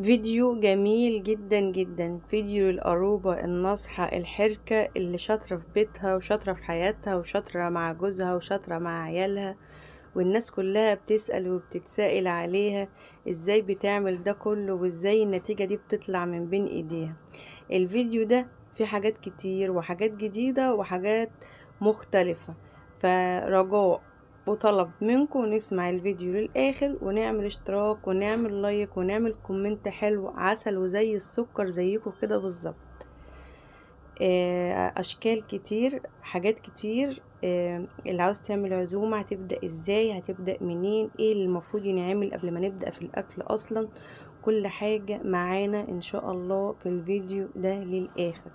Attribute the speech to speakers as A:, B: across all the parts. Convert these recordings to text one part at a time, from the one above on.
A: فيديو جميل جدا جدا، فيديو القروبة الناصحة الحركة اللي شاطرة في بيتها وشاطرة في حياتها وشاطرة مع جوزها وشاطرة مع عيالها، والناس كلها بتسأل وبتتسائل عليها ازاي بتعمل ده كله وازاي النتيجة دي بتطلع من بين ايديها. الفيديو ده فيه حاجات كتير وحاجات جديدة وحاجات مختلفة، فرجاء وطلب منكم نسمع الفيديو للآخر ونعمل اشتراك ونعمل لايك ونعمل كومنت حلو عسل وزي السكر زيكم كده بالظبط. اشكال كتير، حاجات كتير. اللي عاوز تعمل عزومة هتبدأ ازاي، هتبدأ منين، ايه اللي المفروض ينعمل قبل ما نبدأ في الاكل اصلا. كل حاجة معانا ان شاء الله في الفيديو ده للاخر،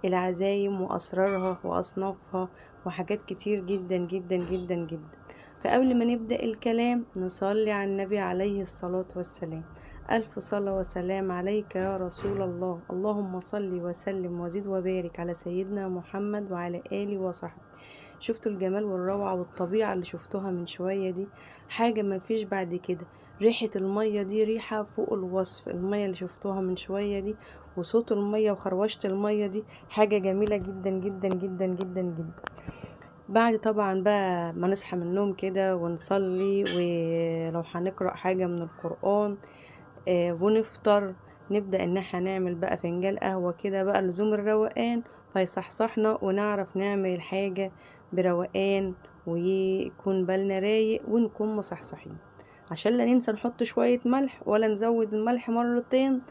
A: العزايم واسرارها واصنافها وحاجات كتير جدا جدا جدا جدا. فقبل ما نبدأ الكلام نصلي على النبي عليه الصلاة والسلام. ألف صلاة وسلام عليك يا رسول الله، اللهم صل وسلم وزد وبارك على سيدنا محمد وعلى آله وصحبه. شفتوا الجمال والروعة والطبيعة اللي شفتوها من شوية دي؟ حاجة ما فيش بعد كده. ريحة المية دي ريحة فوق الوصف، المية اللي شفتوها من شوية دي وصوت المية وخروشة المية دي حاجة جميلة جدا جدا جدا جدا جدا. بعد طبعا بقى ما نصحى من النوم كده ونصلي، ولو هنقرأ حاجة من القرآن ونفطر، نبدأ ان احنا نعمل بقى فنجان قهوة كده بقى لزوم الروقان، فيصحصحنا ونعرف نعمل الحاجة بروقان ويكون بالنا رايق ونكون مصحصحين، عشان لا ننسى نحط شوية ملح ولا نزود الملح مرتين،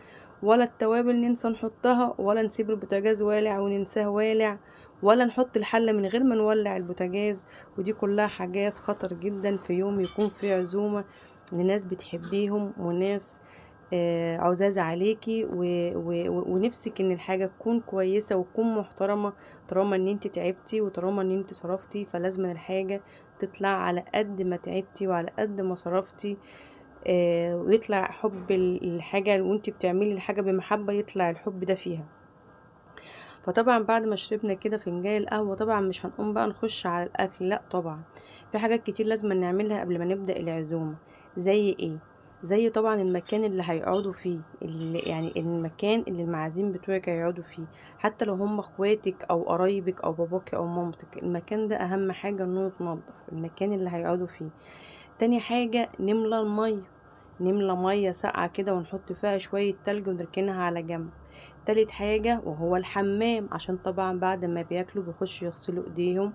A: ولا التوابل ننسى نحطها، ولا نسيب البوتاجاز والع وننساه والع، ولا نحط الحلة من غير ما نولع البوتاجاز. ودي كلها حاجات خطر جدا في يوم يكون في عزومة لناس بتحبيهم وناس عزاز عليكي ونفسك ان الحاجة تكون كويسة وتكون محترمة، طالما ان انت تعبتي وطالما ان انت صرفتي فلازم الحاجة تطلع على قد ما تعبتي وعلى قد ما صرفتي. ويطلع حب الحاجة وانت بتعملي الحاجة بمحبة، يطلع الحب ده فيها. فطبعا بعد ما شربنا كده فنجان القهوة طبعا مش هنقوم بقى نخش على الاكل، لا طبعا في حاجات كتير لازم نعملها قبل ما نبدأ العزومة. زي ايه؟ زي طبعا المكان اللي هيقعدوا فيه، اللي يعني المكان اللي المعازيم بتوعك هيقعدوا فيه، حتى لو هم اخواتك او قرايبك او باباك او مامتك، المكان ده اهم حاجة انه يتنضف، المكان اللي هيقعدوا فيه. تاني حاجة نملى المية، نملى مية ساقعة كده ونحط فيها شوية تلج ونركنها على جنب. تالت حاجة وهو الحمام، عشان طبعا بعد ما بياكلوا بيخشوا يغسلوا ايديهم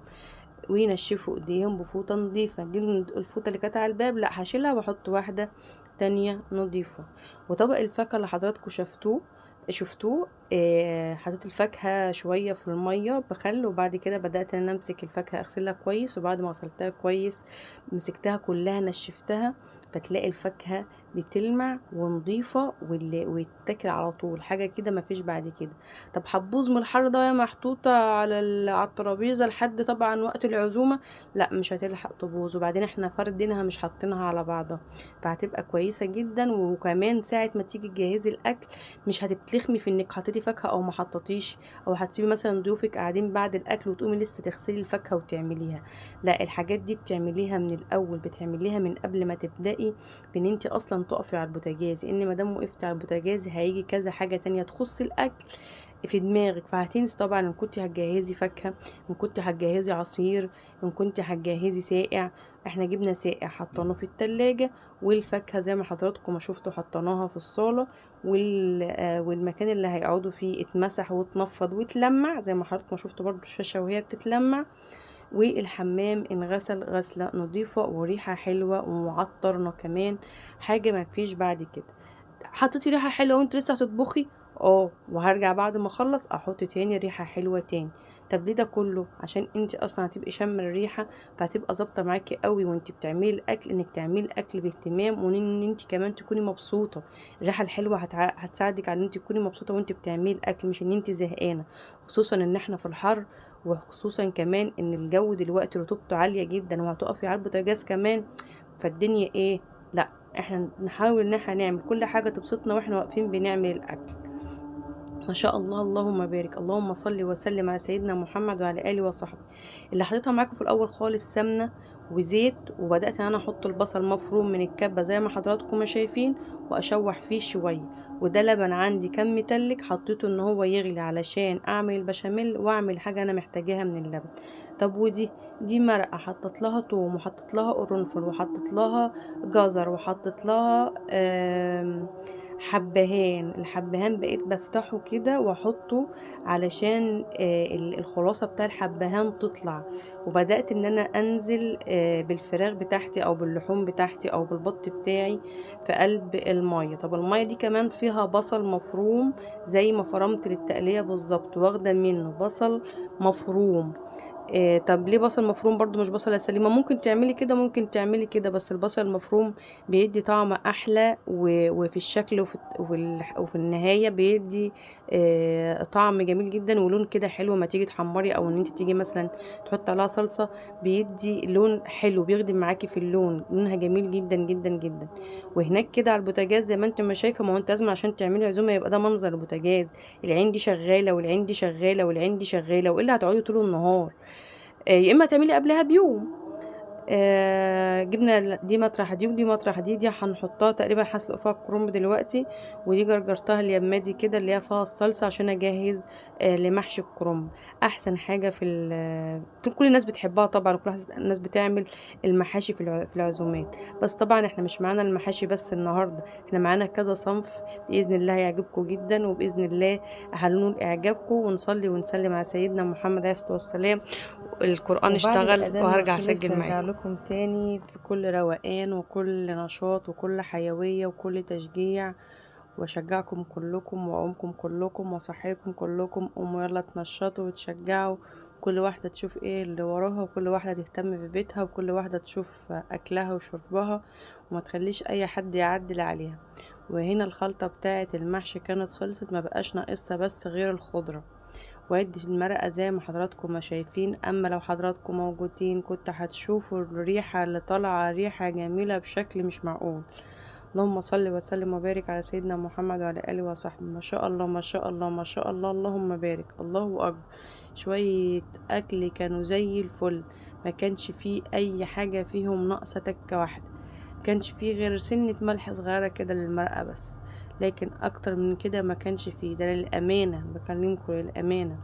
A: وينشفوا ايديهم بفوطة نظيفة. دي الفوطة اللي كانت على الباب لا هشيلها واحط واحدة تانية نظيفة. وطبق الفاكهة اللي حضراتكم شفتوه حطيت الفاكهة شوية في المية بخل، وبعد كده بدأت ان انا امسك الفاكهة اغسلها كويس، وبعد ما غسلتها كويس مسكتها كلها نشفتها، فتلاقي الفاكهة بتلمع ونضيفة ويتاكل على طول، حاجة كده مفيش بعد كده. طب هتبوظ من الحر ده وهي محطوطة على على الترابيزة لحد طبعا وقت العزومة؟ لا مش هتلحق تبوظ، وبعدين احنا فردينها مش حاطينها على بعضها، فهتبقى كويسة جدا. وكمان ساعة ما تيجي تجهزي الاكل مش هتتلخمي في انك حطيتي فاكهة او ما حطيتيش، او هتسيبي مثلا ضيوفك قاعدين بعد الاكل وتقومي لسه تغسلي الفاكهة وتعمليها. لا الحاجات دي بتعمليها من الاول، بتعمليها من قبل ما تبدأي بان انت اصلا تقفي على البوتاجاز، ان ما دام وقفتي على البوتاجاز هيجي كذا حاجة تانية تخص الاكل في دماغك، فهتنسي طبعا ان كنت هتجهزي فاكهة، ان كنت هتجهزي عصير، ان كنت هتجهزي ساقع. احنا جبنا ساقع حطيناه في التلاجة، والفاكهة زي ما حضراتكم ما شفتوا حطيناها في الصالة، والمكان اللي هيقعدوا فيه اتمسح واتنفض واتلمع زي ما حضراتكم ما شفتوا برضو الشاشة وهي بتتلمع. والحمام انغسل غسلة نظيفة وريحة حلوة ومعطرنا كمان، حاجة ما فيش بعد كده. حطيتي ريحة حلوة وانت لسه هتطبخي؟ اه، وهرجع بعد ما اخلص احط تاني ريحة حلوة تاني. طب ليه ده كله؟ عشان انت اصلا هتبقي شم الريحة، فهتبقى ظابطة معاكي قوي وانت بتعملي الاكل، انك تعملي الاكل باهتمام وان انت كمان تكوني مبسوطة. الريحة الحلوة هتساعدك على ان انت تكوني مبسوطة وانت بتعملي الاكل، مش ان انت زهقانة، خصوصا ان احنا في الحر، وخصوصا كمان ان الجو دلوقتي رطوبته عالية جدا وهتقفي على البوتاجاز كمان، فالدنيا ايه؟ لا احنا نحاول ان احنا نعمل كل حاجة تبسطنا واحنا واقفين بنعمل الاكل. ما شاء الله، اللهم بارك، اللهم صل وسلم على سيدنا محمد وعلى اله وصحبه. اللي حطيتها معاكم في الاول خالص سمنه، وزيت، وبدأت ان انا احط البصل مفروم من الكبة زي ما حضراتكم ما شايفين، واشوح فيه شوية. وده لبن عندي كان متلج، حطيته ان هو يغلي علشان اعمل البشاميل واعمل حاجة انا محتاجاها من اللبن. طب دي مرقة حطت لها توم، وحطت لها قرنفل، وحطت لها جزر، وحطت لها حبهان. الحبهان بقيت بفتحه كده واحطه علشان الخلاصة بتاع الحبهان تطلع. وبدأت ان انا انزل بالفراخ بتاعتي او باللحوم بتاعتي او بالبط بتاعي في قلب المية. طب المية دي كمان فيها بصل مفروم زي ما فرمت للتقلية بالظبط، واخدة منه بصل مفروم. طب ليه بصل مفروم برضو مش بصلة سليمة؟ ممكن تعملي كده، ممكن تعملي كده، بس البصل المفروم بيدي طعم احلى، وفي الشكل وفي النهاية بيدي طعم جميل جدا ولون كده حلو. ما تيجي تحمري او ان انت تيجي مثلا تحطي عليها صلصة، بيدي لون حلو، بيخدم معاكي في اللون، لونها جميل جدا جدا جدا. وهناك كده على البوتاجاز زي ما انت ما شايفه، ما هو انت لازم عشان تعملي عزومه يبقى ده منظر البوتاجاز، العين دي شغاله والعين دي شغاله والعين دي شغاله، والا هتقعدي طول النهار. يا اما تعملي قبلها بيوم. جبنا دي مطرح دي ودي مطرح دي هنحطها تقريبا، هسلق فيها الكرنب دلوقتي. ودي جرجرتها اليمه دي كده اللي هي فيها الصلصه عشان اجهز لمحشي الكرنب. احسن حاجه كل الناس بتحبها طبعا، وكل الناس بتعمل المحاشي في العزومات. بس طبعا احنا مش معانا المحاشي بس النهارده، احنا معانا كذا صنف. باذن الله هيعجبكم جدا، وباذن الله هننول اعجابكم، ونصلي ونسلم على سيدنا محمد عليه الصلاه والسلام. القرآن وبعد اشتغل الأذان ما وهرجع خلص أسجل نرجع معاكم. لكم تاني في كل روقان وكل نشاط وكل حيوية وكل تشجيع. واشجعكم كلكم واقومكم كلكم واصحيكم كلكم، قوموا يلا تنشطوا وتشجعوا. كل واحدة تشوف ايه اللي وراها، وكل واحدة تهتم ببيتها، وكل واحدة تشوف اكلها وشربها، وما تخليش اي حد يعدل عليها. وهنا الخلطة بتاعة المحشي كانت خلصت، ما بقاش ناقصها بس غير الخضرة. وعد المرقة زي ما حضراتكم ما شايفين. اما لو حضراتكم موجودين كنت هتشوفوا الريحة اللي طالعة، ريحة جميلة بشكل مش معقول. اللهم صل وسلم وبارك على سيدنا محمد وعلى اله وصحبه. ما شاء الله ما شاء الله ما شاء الله، اللهم بارك، الله اكبر. شوية اكل كانوا زي الفل، ما كانش فيه اي حاجة فيهم ناقصة تكة واحدة، كانش فيه غير سنة ملح صغيرة كده للمرقة بس. لكن اكتر من كده ما كانش فيه، ده للامانة بكلمكم للامانة.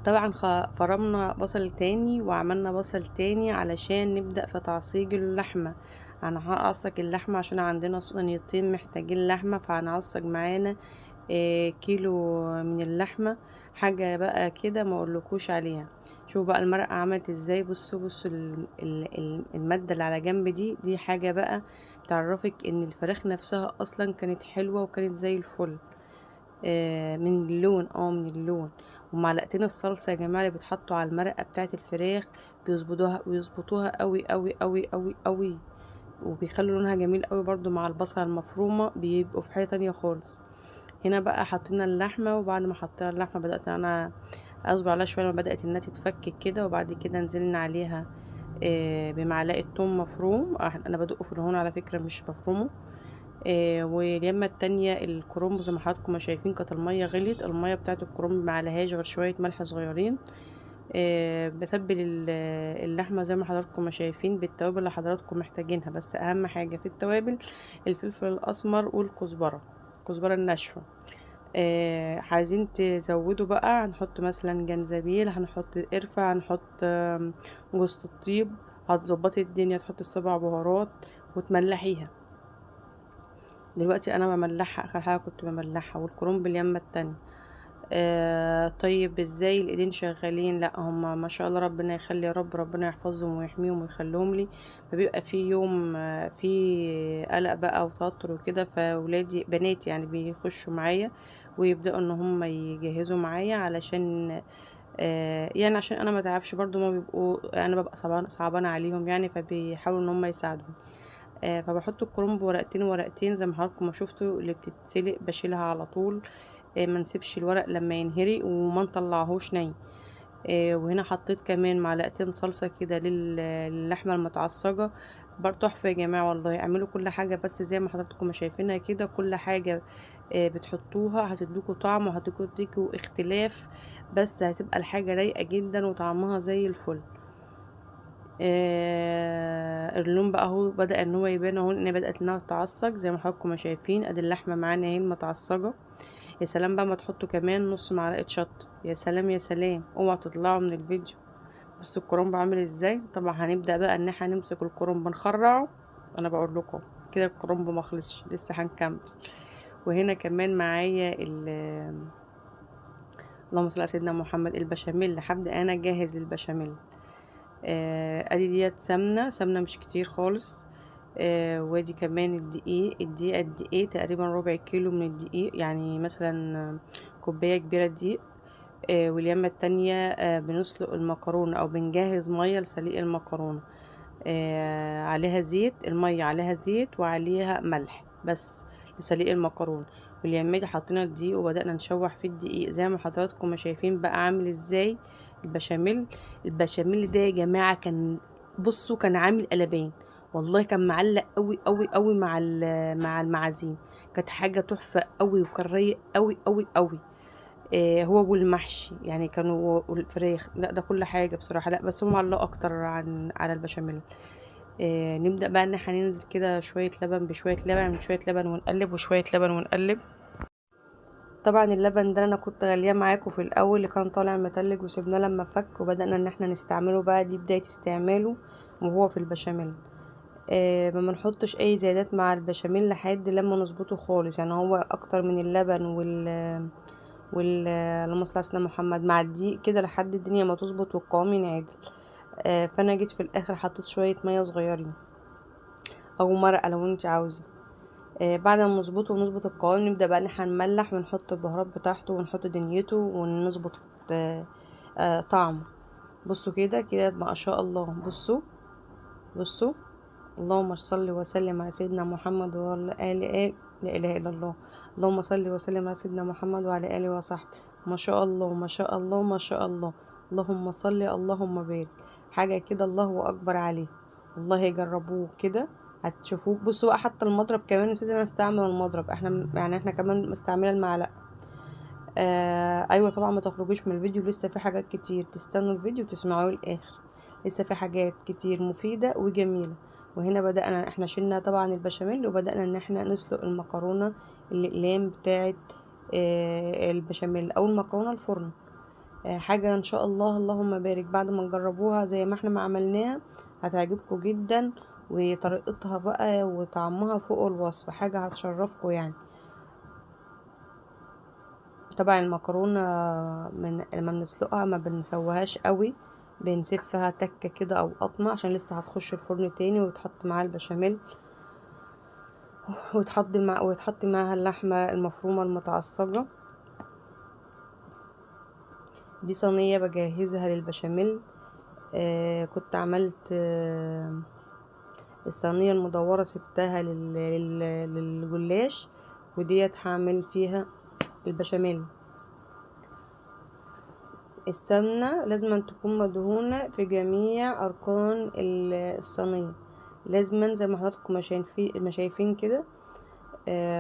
A: طبعا فرمنا بصل تاني وعملنا بصل تاني علشان نبدأ في تعصيج اللحمة. انا هعصج اللحمة عشان عندنا صينيتين محتاجين لحمة، فهنعصج معانا كيلو من اللحمة. حاجة بقى كده ما اقولكوش عليها. شوفوا بقى المرقة عملت ازاي، بصوا المادة اللي على جنب دي حاجة بقى تعرفك ان الفراخ نفسها اصلا كانت حلوة وكانت زي الفل. من اللون، من اللون. ومعلقتين الصلصة يا جماعة اللي بيتحطوا على المرقة بتاعت الفراخ، بيظبطوها قوي قوي قوي قوي قوي، وبيخلوا لونها جميل قوي برضو مع البصلة المفرومة، بيبقوا في حاجة تانية خالص. هنا بقى حطينا اللحمة، وبعد ما حطينا اللحمة بدأت انا اصبر عليها شوية لما بدأت انها تتفك كده، وبعد كده نزلنا عليها بمعلقة توم مفروم. انا بدقه في الهون على فكرة مش بفرمه. واليمة التانية الكرنب زي ما حضراتكم ما شايفين كانت المية غليت، المية بتاعت الكرنب معلهاش غير شوية ملح صغيرين. بتبل اللحمة زي ما حضراتكم ما شايفين بالتوابل اللي حضراتكم محتاجينها، بس اهم حاجة في التوابل الفلفل الاسمر والكزبرة، الكزبرة الناشفة. عايزين تزودوا بقى هنحط مثلا جنزبيل، هنحط قرفة، هنحط جوز الطيب. هتظبطي الدنيا، تحطي السبع بهارات وتملحيها. دلوقتي انا بملحها، اخر حاجه كنت بملحها، والكرنب اليمه التانية. طيب ازاي الايدين شغالين؟ لا هما ما شاء الله ربنا يخلي يا رب، ربنا يحفظهم ويحميهم ويخليهم لي. فبيبقى في يوم في قلق بقى وتوتر وكده، فولادي بناتي يعني بيخشوا معايا ويبداوا ان هم يجهزوا معايا علشان يعني عشان انا ما تعبش برضو، ما بيبقوا انا ببقى صعبانه عليهم يعني، فبيحاولوا ان هم يساعدوني. فبحط الكرنب ورقتين ورقتين زي ما حضراتكم ما شفتوا، اللي بتتسلق بشيلها على طول. ما نسيبش الورق لما ينهري وما نطلعهوش ني. وهنا حطيت كمان معلقتين صلصة كده للحمة المتعصجة. برضه تحفة يا جماعة والله. اعملوا كل حاجة بس زي ما حضراتكم ما شايفينها كده، كل حاجة بتحطوها هتدوكوا طعم وهتدوكوا اختلاف، بس هتبقى الحاجة رايقة جدا وطعمها زي الفل. اللون بقى اهو بدأ ان هو يبان اهو، ان بدأت انها تتعصج زي ما حضراتكم ما شايفين. ادي اللحمة معانا اهي متعصجة. يا سلام بقى ما تحطوا كمان نص معلقة شطة، يا سلام يا سلام، اوعوا تطلعوا من الفيديو. بصوا الكرنب عامل ازاي. طبعا هنبدأ بقى ان احنا نمسك الكرنب نخرعه. انا بقول لكم كده الكرنب ما خلصش، لسه هنكمل. وهنا كمان معايا اللهم صل على سيدنا محمد البشاميل. هبدأ انا اجهز البشاميل. ادي ديت سمنة مش كتير خالص. وادي كمان الدقيق قد ايه، تقريبا ربع كيلو من الدقيق، يعني مثلا كوباية كبيرة دقيق. واليمة التانية بنسلق المكرونة او بنجهز مية لسليق المكرونة. عليها زيت، المية عليها زيت وعليها ملح بس لسليق المكرونة. واليمة دي حطينا الدقيق وبدأنا نشوح في الدقيق زي ما حضراتكم ما شايفين بقى عامل ازاي البشاميل. البشاميل ده يا جماعة كان، بصوا كان عامل قلبان. والله كان معلق قوي قوي قوي مع المعازيم. كانت حاجة تحفة قوي، وكان رايق قوي قوي قوي. هو والمحشي يعني كانوا، والفراخ، لا ده كل حاجة بصراحة، لا بس هم الله اكتر على البشاميل. نبدأ بقى ان احنا ننزل كده شوية لبن بشوية لبن، من شوية لبن ونقلب وشوية لبن ونقلب. طبعا اللبن ده انا كنت غالياه معاكم في الاول اللي كان طالع متلج، وسيبناه لما فك وبدأنا ان احنا نستعمله بقى. دي بداية استعماله وهو في البشاميل. ما بنحطش اي زيادات مع البشاميل لحد لما نظبطه خالص، يعني هو اكتر من اللبن اللهم صل على سيدنا محمد مع الدقيق كده لحد الدنيا ما تظبط والقوام ينعدل. فانا جيت في الاخر حطيت شويه ميه صغيرين او مرقه لو انت عاوزه. بعد ما نظبطه ونظبط القوام نبدا بقى ان احنا نملح ونحط البهارات بتاعته ونحط دنيته ونظبط طعمه. بصوا كده كده ما شاء الله. بصوا اللهم صل وسلم على سيدنا محمد وعلى آل لا إله إلا الله. اللهم صل وسلم على سيدنا محمد وعلى آله وصحبه. ما شاء الله ما شاء الله ما شاء الله. اللهم صل اللهم بارك. حاجة كده الله أكبر عليه. والله يجربوه كده هتشوفوه. بصوا بقى حتى المضرب كمان نسيت انا استعمل المضرب. احنا كمان مستعمله المعلقه. ايوه طبعا ما تخرجوش من الفيديو، لسه في حاجات كتير، تستنوا الفيديو تسمعوه الاخر. لسه في حاجات كتير مفيدة وجميلة. وهنا بدأنا احنا شلنا طبعا البشاميل وبدأنا ان احنا نسلق المكرونة الاقلام بتاعت البشاميل او المكرونة الفرن. حاجة ان شاء الله اللهم بارك بعد ما تجربوها زي ما احنا ما عملناها هتعجبكم جدا. وطريقتها بقى وطعمها فوق الوصف، حاجة هتشرفكم يعني. طبعا المكرونة لما بنسلقها ما بنسويهاش قوي، بنسيبها تكة كده او قطمة عشان لسه هتخش الفرن تاني وتحط معاها البشاميل وتحط معاها اللحمة المفرومة المتعصجة. دي صينية بجهزها للبشاميل. كنت عملت الصينية المدورة سبتها للجلاش، وديت هعمل فيها البشاميل. السمنة لازم تكون مدهونة في جميع أركان الصينية، لازما زي ما حضراتكم ما شايفين كده.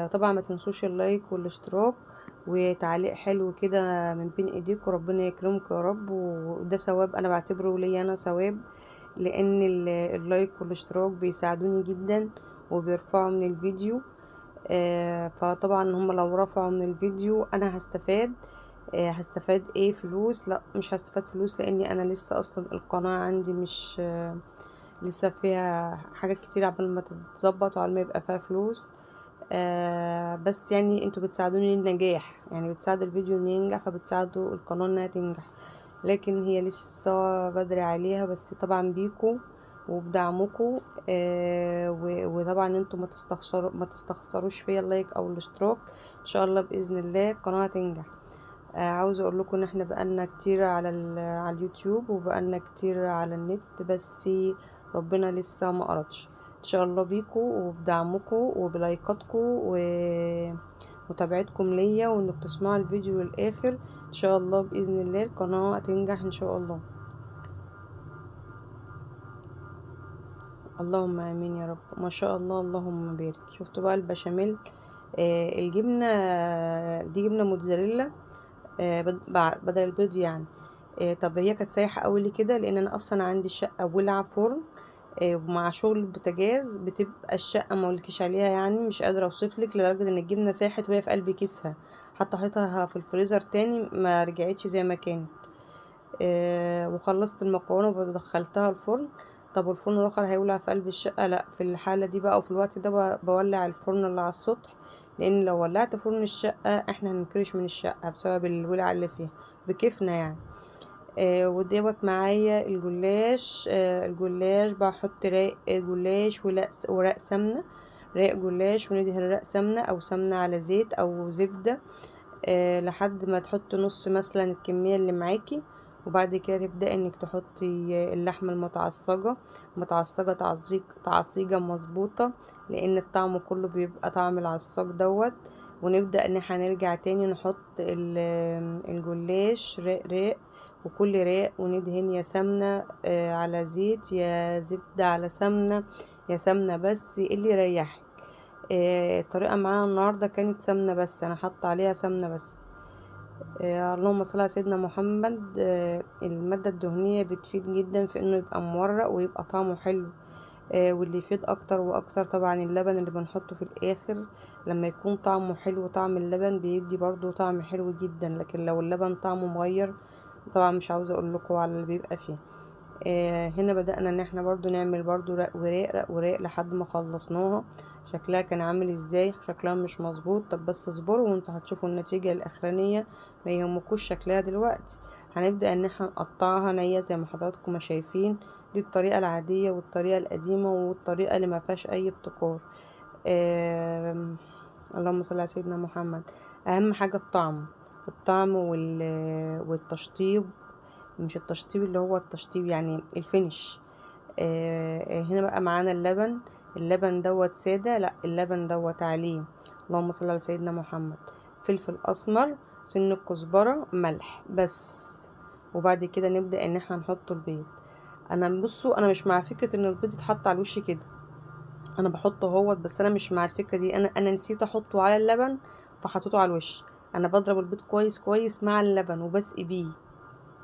A: طبعا ما تنسوش اللايك والاشتراك وتعليق حلو كده من بين ايديكم. ربنا يكرمكم يا رب، وده ثواب انا بعتبره لي انا ثواب، لان اللايك والاشتراك بيساعدوني جدا وبيرفعوا من الفيديو. فطبعا هم لو رفعوا من الفيديو انا هستفاد ايه؟ فلوس؟ لا مش هستفاد فلوس، لاني انا لسه اصلا القناة عندي مش لسه فيها حاجات كتير عبال ما تتظبط وعبال ما يبقى فيها فلوس. بس يعني انتوا بتساعدوني للنجاح، يعني بتساعدوا الفيديو ان ينجح، فبتساعدوا القناة انها تنجح. لكن هي لسه بدري عليها، بس طبعا بيكو وبدعمكم. وطبعا انتوا ما تستخسروش فيا اللايك او الاشتراك. ان شاء الله باذن الله القناه هتنجح. عاوزه اقول لكم ان احنا بقالنا كتير على اليوتيوب وبقالنا كتير على النت، بس ربنا لسه ما قرطش. ان شاء الله بيكو وبدعمكم وبلايكاتكم ومتابعتكم ليا وانك تسمعوا الفيديو للاخر. ان شاء الله باذن الله القناه هتنجح ان شاء الله. اللهم امين يا رب. ما شاء الله اللهم بارك. شفتوا بقى البشاميل؟ الجبنه دي جبنه موتزاريلا بدل البيض يعني. طب هي كانت سايحة قوي ليه كده؟ لان انا اصلا عندي الشقة ولع فرن، ومع شغل البوتاجاز بتبقى الشقة ما اقولكيش عليها، يعني مش قادرة اوصفلك، لدرجة ان الجبنة ساحت وهي في قلب كيسها، حتى حطيتها في الفريزر تاني ما رجعتش زي ما كانت. وخلصت المكرونه ودخلتها الفرن. طب والفرن الاخر هيولع في قلب الشقه؟ لا، في الحاله دي بقى وفي الوقت ده بولع الفرن اللي على السطح، لان لو ولعت فرن الشقه احنا هنكرش من الشقه بسبب الولع اللي فيها بكيفنا يعني. ودوت معايا الجلاش. الجلاش بحط رق جلاش ورق سمنه، رق جلاش، وندهن رق سمنه او سمنه على زيت او زبده، لحد ما تحط نص مثلا الكمية اللي معاكي. وبعد كده تبدأ انك تحطي اللحمة المتعصجة، متعصجة تعصيجة مظبوطة، لان الطعم كله بيبقى طعم العصاج دوت. ونبدأ ان احنا نرجع تاني نحط الجلاش راق راق، وكل راق وندهن يا سمنة على زيت، يا زبدة على سمنة، يا سمنة بس اللي يريحك. الطريقة معانا النهاردة كانت سمنة بس، انا حاطة عليها سمنة بس. اللهم صل على سيدنا محمد. المادة الدهنية بتفيد جدا في انه يبقى مورق ويبقى طعمه حلو. واللي يفيد اكتر واكتر طبعا اللبن اللي بنحطه في الاخر، لما يكون طعمه حلو طعم اللبن بيدي برضو طعم حلو جدا، لكن لو اللبن طعمه مغير طبعا مش عاوزة اقول لكم على اللي بيبقى فيه. هنا بدأنا ان احنا برضو نعمل برضو رق وراق رق وراق لحد ما خلصناها. شكلها كان عامل ازاي؟ شكلها مش مظبوط، طب بس اصبروا وانتوا هتشوفوا النتيجة الاخرانية، ما يهمكوش شكلها دلوقتي. هنبدأ ان احنا نقطعها نية زي ما حضراتكم ما شايفين. دي الطريقة العادية والطريقة القديمة والطريقة اللي ما فيهاش اي ابتكار. اللهم صل على سيدنا محمد. اهم حاجة الطعم، الطعم والتشطيب، مش التشطيب اللي هو التشطيب يعني الفينش. هنا بقى معانا اللبن. اللبن دوت سادة، لا اللبن دوت عليه اللهم صل على سيدنا محمد فلفل اسمر، سن الكزبرة، ملح بس. وبعد كده نبدأ ان احنا نحط البيض. انا بصوا انا مش مع فكرة ان البيض يتحط على الوش كده، انا بحطه اهوت، بس انا مش مع الفكرة دي، انا نسيت احطه على اللبن فحطيته على الوش. انا بضرب البيض كويس كويس مع اللبن وبسقي بيه،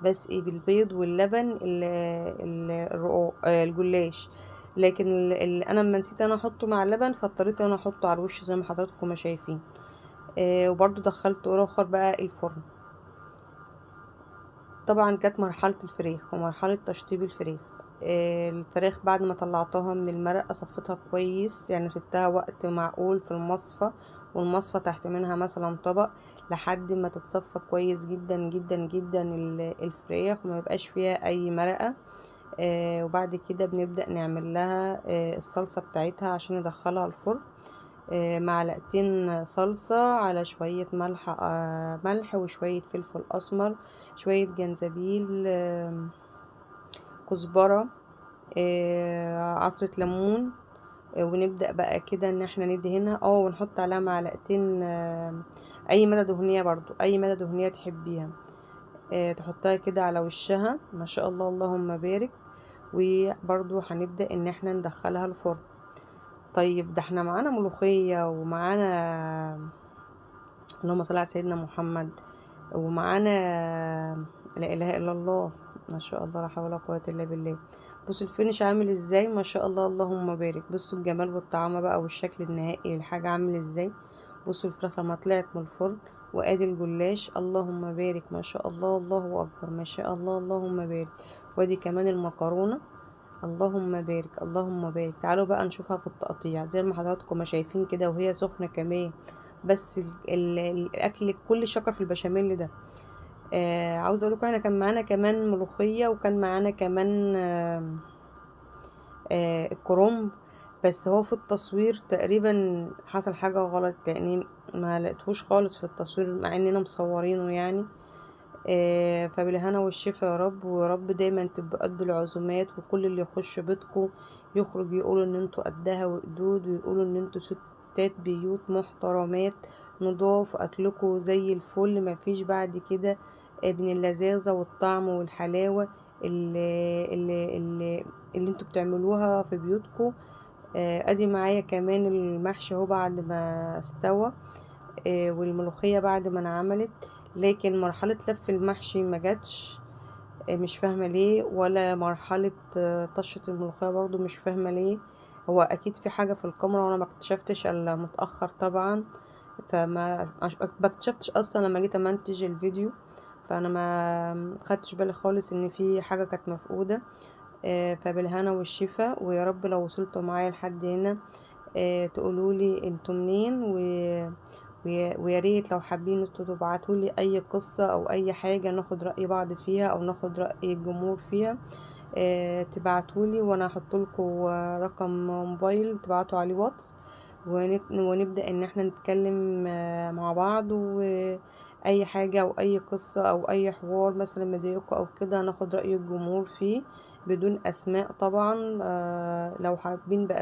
A: بسقي بالبيض واللبن الرقاق الجلاش. لكن اللي انا لما نسيت انا احطه مع اللبن فاضطريت انا احطه على الوش زي ما حضراتكم ما شايفين. وبرضو دخلته اخر بقى الفرن. طبعا كانت مرحلة الفراخ ومرحلة تشطيب الفراخ. الفراخ بعد ما طلعتها من المرقة صفيتها كويس، يعني سبتها وقت معقول في المصفى، والمصفى تحت منها مثلا طبق، لحد ما تتصفى كويس جدا جدا جدا الفراخ وما يبقاش فيها اي مرقة. وبعد كده بنبدأ نعمل لها الصلصة بتاعتها عشان ندخلها الفرن. معلقتين صلصة على شوية ملح وشوية فلفل أسمر، شوية جنزبيل، كزبرة، عصرة ليمون. ونبدأ بقى كده ان احنا ندهنها ونحط عليها معلقتين اي مادة دهنية، برضو اي مادة دهنية تحبيها تحطها كده على وشها ما شاء الله اللهم بارك. وبرضو هنبدأ ان احنا ندخلها الفرن. طيب ده احنا معانا ملوخية ومعانا اللهم صل على سيدنا محمد، ومعانا لا اله الا الله، ما شاء الله لا حول ولا قوه الا بالله. بصوا الفينش عامل ازاي، ما شاء الله اللهم بارك. بصوا الجمال والطعامه بقى والشكل النهائي للحاجه عامل ازاي. بصوا الفراخ لما طلعت من الفرن، وادي الجلاش اللهم بارك ما شاء الله الله اكبر ما شاء الله اللهم بارك. وادي كمان المكرونه اللهم بارك اللهم بارك. تعالوا بقى نشوفها في التقطيع زي ما حضراتكم ما شايفين كده وهي سخنه كمان. بس الاكل كل شكر في البشاميل ده. عاوزه اقول لكم احنا كان معانا كمان ملوخيه، وكان معانا كمان الكرنب، بس هو في التصوير تقريبا حصل حاجه غلط، يعني ما لقيتهوش خالص في التصوير مع اننا مصورينه يعني. فبالهنا والشفا يا رب، ويا رب دايما تبقوا قد العزومات، وكل اللي يخش بيتكم يخرج يقولوا ان انتوا قدها وقدود، ويقولوا ان انتوا ستات بيوت محترمات نضاف، اكلكم زي الفل، ما فيش بعد كده من اللذاذة والطعم والحلاوة اللي انتوا بتعملوها في بيوتكم. ادي معايا كمان المحشي اهو بعد ما استوى، والملوخية بعد ما انعملت، لكن مرحلة لف المحشي ما جاتش. مش فاهمة ليه، ولا مرحلة طشة الملوخية برضو مش فاهمة ليه. هو اكيد في حاجة في الكاميرا وانا ما اكتشفتش الا متأخر طبعا، ما اكتشفتش اصلا لما جيت امنتج الفيديو. فانا ما خدتش بالي خالص ان في حاجة كانت مفقودة. فبالهنا والشفا، ويا رب لو وصلتوا معايا لحد هنا تقولولي انتوا منين، ويا ريت لو حابين انتوا تبعتولي اي قصة او اي حاجة ناخد رأي بعض فيها او ناخد رأي الجمهور فيها. تبعتولي وانا هحطلكوا رقم موبايل تبعتوا عليه واتس، ونبدأ ان احنا نتكلم مع بعض، واي حاجة او اي قصة او اي حوار مثلا مضايقكوا او كده ناخد رأي الجمهور فيه بدون اسماء طبعا. لو حابين بأسماء